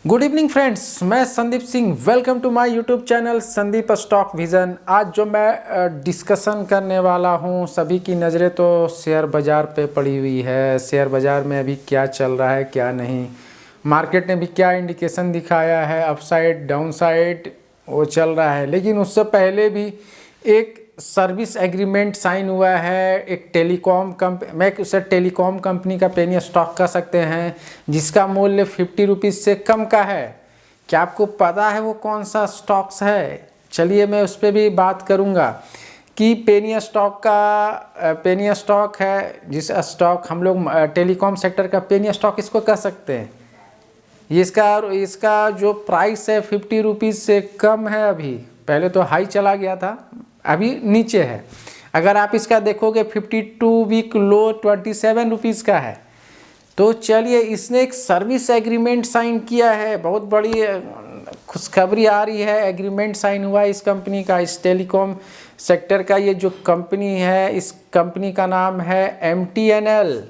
Good evening friends, मैं Sandeep Singh. Welcome to my YouTube channel Sandeep stock vision. आज जो मैं डिस्कशन करने वाला हूं, सभी की नज़रें तो शेयर बाज़ार पे पड़ी हुई है। शेयर बाज़ार में अभी क्या चल रहा है क्या नहीं, मार्केट ने भी क्या इंडिकेशन दिखाया है, अपसाइड डाउनसाइड वो चल रहा है। लेकिन उससे पहले भी एक सर्विस एग्रीमेंट साइन हुआ है एक टेलीकॉम मैं उसे टेलीकॉम कंपनी का पेनी स्टॉक कह सकते हैं, जिसका मूल्य 50 रुपीज़ से कम का है। क्या आपको पता है वो कौन सा स्टॉक्स है? चलिए मैं उस पर भी बात करूंगा कि पेनी स्टॉक है, जिस स्टॉक हम लोग टेलीकॉम सेक्टर का पेनी स्टॉक इसको कह सकते हैं। इसका जो प्राइस है 50 रुपीज़ से कम है। अभी पहले तो हाई चला गया था, अभी नीचे है। अगर आप इसका देखोगे 52 वीक लो 27 रुपीज़ का है। तो चलिए, इसने एक सर्विस एग्रीमेंट साइन किया है। बहुत बड़ी खुशखबरी आ रही है। एग्रीमेंट साइन हुआ है इस कंपनी का, इस टेलीकॉम सेक्टर का। ये जो कंपनी है, इस कंपनी का नाम है MTNL।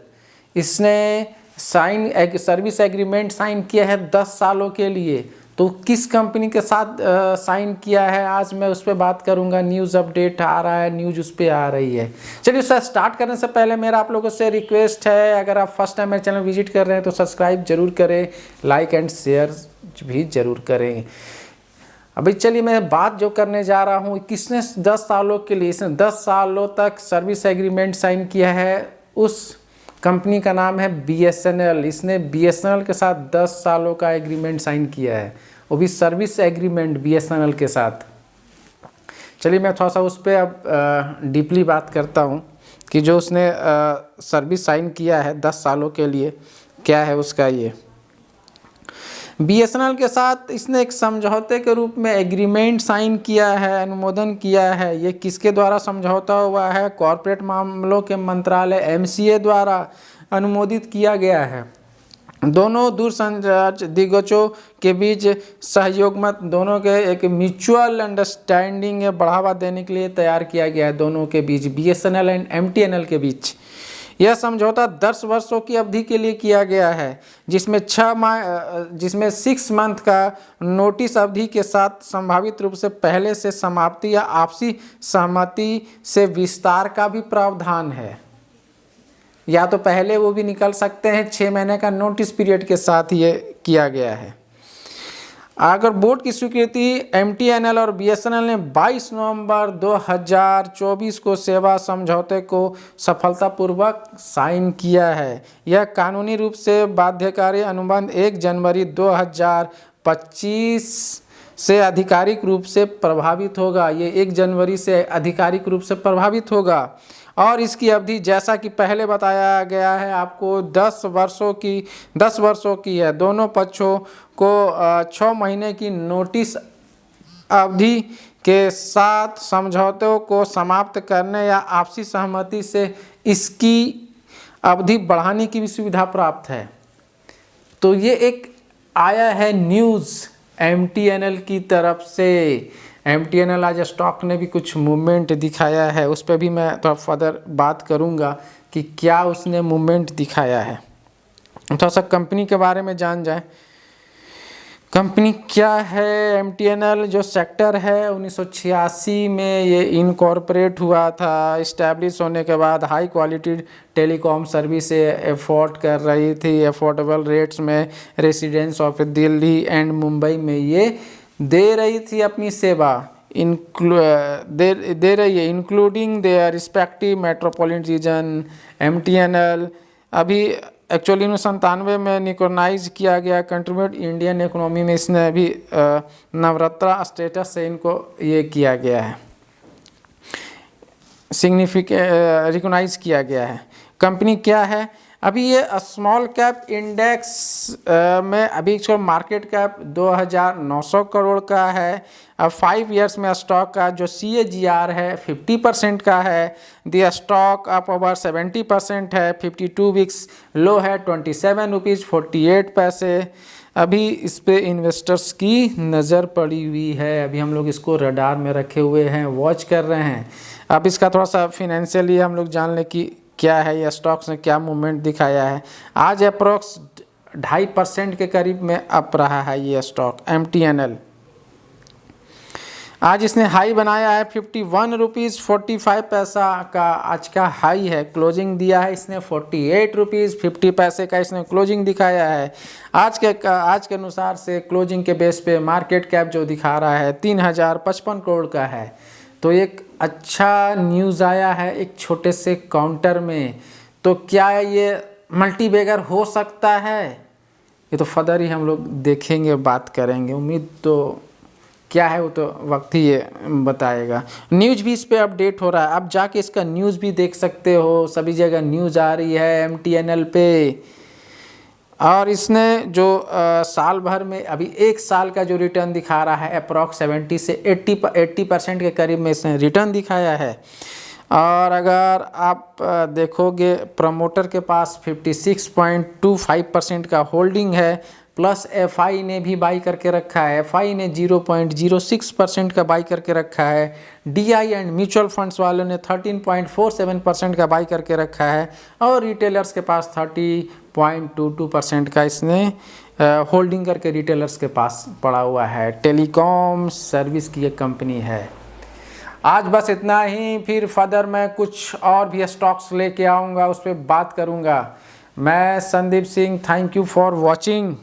इसने सर्विस एग्रीमेंट साइन किया है 10 सालों के लिए। तो किस कंपनी के साथ साइन किया है, आज मैं उस पर बात करूंगा। न्यूज़ अपडेट आ रहा है, न्यूज़ उस पर आ रही है। चलिए, उससे स्टार्ट करने से पहले मेरा आप लोगों से रिक्वेस्ट है, अगर आप फर्स्ट टाइम मेरे चैनल विजिट कर रहे हैं तो सब्सक्राइब जरूर करें, लाइक एंड शेयर भी जरूर करें। अभी चलिए, मैं बात जो करने जा रहा हूँ, किसने 10 सालों के लिए, इसने 10 सालों तक सर्विस एग्रीमेंट साइन किया है। उस कंपनी का नाम है BSNL। इसने BSNL के साथ 10 सालों का एग्रीमेंट साइन किया है, वो भी सर्विस एग्रीमेंट BSNL के साथ। चलिए, मैं थोड़ा सा उस पर अब डीपली बात करता हूँ कि जो उसने सर्विस साइन किया है 10 सालों के लिए, क्या है उसका। ये BSNL के साथ इसने एक समझौते के रूप में एग्रीमेंट साइन किया है, अनुमोदन किया है। ये किसके द्वारा समझौता हुआ है? कॉरपोरेट मामलों के मंत्रालय MCA द्वारा अनुमोदित किया गया है। दोनों दूरसंचार दिग्गजों के बीच सहयोग मत, दोनों के एक म्यूचुअल अंडरस्टैंडिंग बढ़ावा देने के लिए तैयार किया गया है, दोनों के बीच, BSNL एंड MTNL के बीच। यह समझौता 10 वर्षों की अवधि के लिए किया गया है, जिसमें 6 मंथ का नोटिस अवधि के साथ संभावित रूप से पहले से समाप्ति या आपसी सहमति से विस्तार का भी प्रावधान है। या तो पहले वो भी निकल सकते हैं, 6 महीने का नोटिस पीरियड के साथ ये किया गया है। अगर बोर्ड की स्वीकृति MTNL और BSNL ने 22 नवंबर 2024 को सेवा समझौते को सफलतापूर्वक साइन किया है। यह कानूनी रूप से बाध्यकारी अनुबंध 1 जनवरी 2025 से आधिकारिक रूप से प्रभावित होगा। ये 1 जनवरी से आधिकारिक रूप से प्रभावित होगा और इसकी अवधि, जैसा कि पहले बताया गया है आपको, 10 वर्षों की है। दोनों पक्षों को 6 महीने की नोटिस अवधि के साथ समझौते को समाप्त करने या आपसी सहमति से इसकी अवधि बढ़ाने की भी सुविधा प्राप्त है। तो ये एक आया है न्यूज़ MTNL की तरफ से। MTNL आज स्टॉक ने भी कुछ मूवमेंट दिखाया है, उस पर भी मैं थोड़ा फर्दर बात करूंगा कि क्या उसने मूवमेंट दिखाया है। थोड़ा सा कंपनी के बारे में जान जाए। कंपनी क्या है? MTNL जो सेक्टर है 1986 में ये इनकॉर्पोरेट हुआ था। इस्टेब्लिश होने के बाद high quality telecom service afford कर रही थी, अफोर्डेबल रेट्स में residents of Delhi and Mumbai में ये दे रही थी अपनी सेवा। दे रही है, including their respective metropolitan region. MTNL अभी एक्चुअली 1997 में निकोनाइज किया गया, कंट्रीब्यूट इंडियन इकोनॉमी में इसने अभी नवरत्न स्टेटस से इनको ये किया गया है, रिकॉग्नाइज किया गया है। कंपनी क्या है? अभी ये स्मॉल कैप इंडेक्स में अभी इसका मार्केट कैप 2900 करोड़ का है। अब 5 इयर्स में स्टॉक का जो CAGR है 50% का है। द स्टॉक अप ओवर 70% है। 52 वीक्स लो है 27 रुपीज़ 48 पैसे। अभी इस पे इन्वेस्टर्स की नज़र पड़ी हुई है। अभी हम लोग इसको रडार में रखे हुए हैं, वॉच कर रहे हैं। अब इसका थोड़ा सा फिनेंशियली हम लोग जान लें कि क्या है, ये स्टॉक्स ने क्या मूवमेंट दिखाया है। आज अप्रोक्स 2.5% के करीब में अप रहा है ये स्टॉक MTNL। आज इसने हाई बनाया है 51 रुपीज़ 45 पैसा का आज का हाई है। क्लोजिंग दिया है इसने 48 रुपीज़ 50 पैसे का इसने क्लोजिंग दिखाया है। आज के अनुसार से क्लोजिंग के बेस पे मार्केट कैप जो दिखा रहा है 3055 करोड़ का है। तो एक अच्छा न्यूज़ आया है एक छोटे से काउंटर में। तो क्या ये मल्टी बैगर हो सकता है? ये तो फर्दर ही हम लोग देखेंगे, बात करेंगे। उम्मीद तो क्या है वो तो वक्त ही ये बताएगा। न्यूज़ भी इस पे अपडेट हो रहा है, आप जाके इसका न्यूज़ भी देख सकते हो। सभी जगह न्यूज़ आ रही है MTNL पे। और इसने जो साल भर में अभी 1 साल का जो रिटर्न दिखा रहा है अप्रॉक्स 70 से 80% के करीब में इसने रिटर्न दिखाया है। और अगर आप देखोगे प्रमोटर के पास 56.25% का होल्डिंग है, प्लस FI ने भी बाई करके रखा है। FI ने 0.06% का बाई करके रखा है। DI एंड म्यूचुअल फंड्स वालों ने 13.47% का बाई करके रखा है। और रिटेलर्स के पास 30.22% का इसने होल्डिंग करके रिटेलर्स के पास पड़ा हुआ है। टेलीकॉम सर्विस की एक कंपनी है। आज बस इतना ही, फिर फर्दर मैं कुछ और भी स्टॉक्स लेके आऊँगा, उस पर बात करूँगा। मैं Sandeep Singh, thank you for watching.